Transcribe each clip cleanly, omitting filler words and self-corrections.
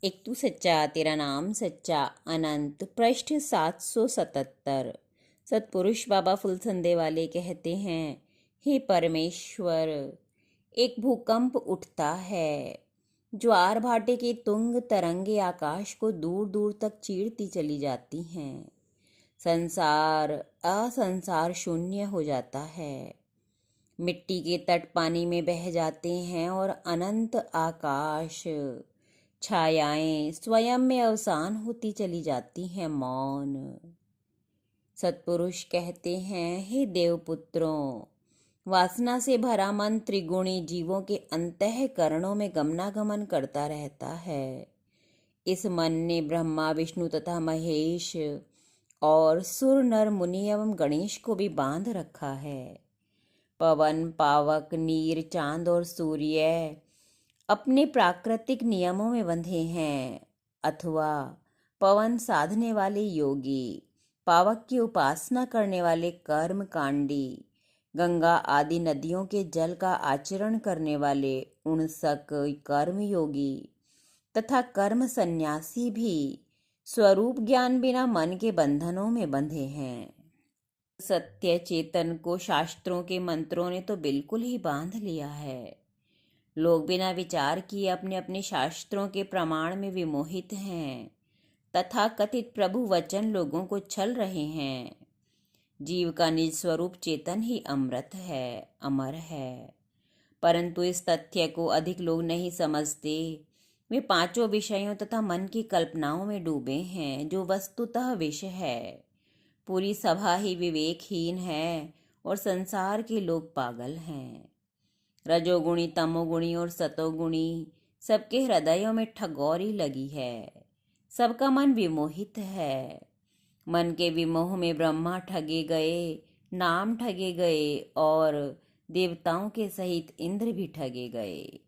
एक तू सच्चा तेरा नाम सच्चा अनंत पृष्ठ 777। सतपुरुष बाबा फुलसंदे वाले कहते हैं, हे परमेश्वर, एक भूकंप उठता है। ज्वार भाटे की तुंग तरंगे आकाश को दूर दूर तक चीरती चली जाती हैं। संसार असंसार शून्य हो जाता है। मिट्टी के तट पानी में बह जाते हैं और अनंत आकाश छायाएं स्वयं में अवसान होती चली जाती हैं। मौन। सतपुरुष कहते हैं, हे देवपुत्रों, वासना से भरा मन त्रिगुणी जीवों के अंतःकरणों में गमनागमन करता रहता है। इस मन ने ब्रह्मा विष्णु तथा महेश और सुर नर मुनि एवं गणेश को भी बांध रखा है। पवन पावक नीर चांद और सूर्य अपने प्राकृतिक नियमों में बंधे हैं, अथवा पवन साधने वाले योगी, पावक की उपासना करने वाले कर्म कांडी, गंगा आदि नदियों के जल का आचरण करने वाले उणसक कर्म योगी तथा कर्म सन्यासी भी स्वरूप ज्ञान बिना मन के बंधनों में बंधे हैं। सत्य चेतन को शास्त्रों के मंत्रों ने तो बिल्कुल ही बांध लिया है। लोग बिना विचार किए अपने अपने शास्त्रों के प्रमाण में विमोहित हैं तथा कथित प्रभु वचन लोगों को छल रहे हैं। जीव का निज स्वरूप चेतन ही अमृत है, अमर है, परंतु इस तथ्य को अधिक लोग नहीं समझते। वे पांचों विषयों तथा मन की कल्पनाओं में डूबे हैं, जो वस्तुतः विष है। पूरी सभा ही विवेकहीन है और संसार के लोग पागल हैं। रजोगुणी, तमोगुणी और सतोगुणी सबके हृदयों में ठगोरी लगी है। सबका मन विमोहित है। मन के विमोह में ब्रह्मा ठगे गए, नाम ठगे गए और देवताओं के सहित इंद्र भी ठगे गए।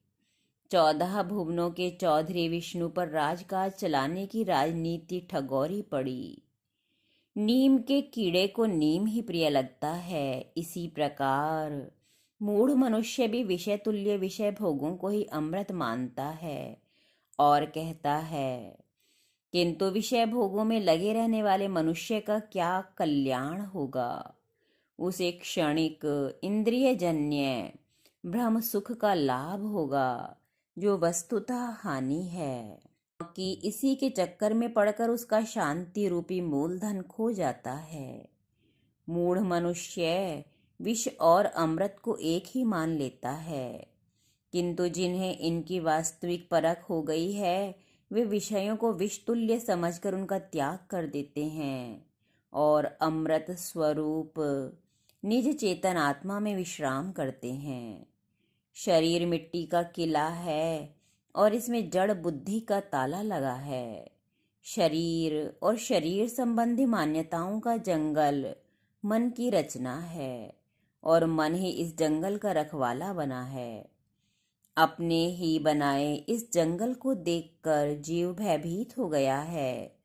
14 भुवनों के चौधरी विष्णु पर राजकाज चलाने की राजनीति ठगोरी पड़ी। नीम के कीड़े को नीम ही प्रिय लगता है। इसी प्रकार मूढ़ मनुष्य भी विषय तुल्य विषय भोगों को ही अमृत मानता है और कहता है, किंतु विषय भोगों में लगे रहने वाले मनुष्य का क्या कल्याण होगा। उसे क्षणिक इंद्रिय जन्य भ्रम सुख का लाभ होगा, जो वस्तुतः हानि है, कि इसी के चक्कर में पड़कर उसका शांति रूपी मूलधन खो जाता है। मूढ़ मनुष्य विष और अमृत को एक ही मान लेता है, किंतु जिन्हें इनकी वास्तविक परख हो गई है, वे विषयों को विष तुल्य समझकर उनका त्याग कर देते हैं और अमृत स्वरूप निज चेतन आत्मा में विश्राम करते हैं। शरीर मिट्टी का किला है और इसमें जड़ बुद्धि का ताला लगा है। शरीर और शरीर संबंधी मान्यताओं का जंगल मन की रचना है और मन ही इस जंगल का रखवाला बना है। अपने ही बनाए इस जंगल को देखकर जीव भयभीत हो गया है।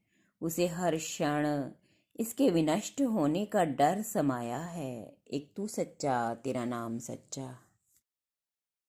उसे हर क्षण इसके विनष्ट होने का डर समाया है। एक तू सच्चा तेरा नाम सच्चा।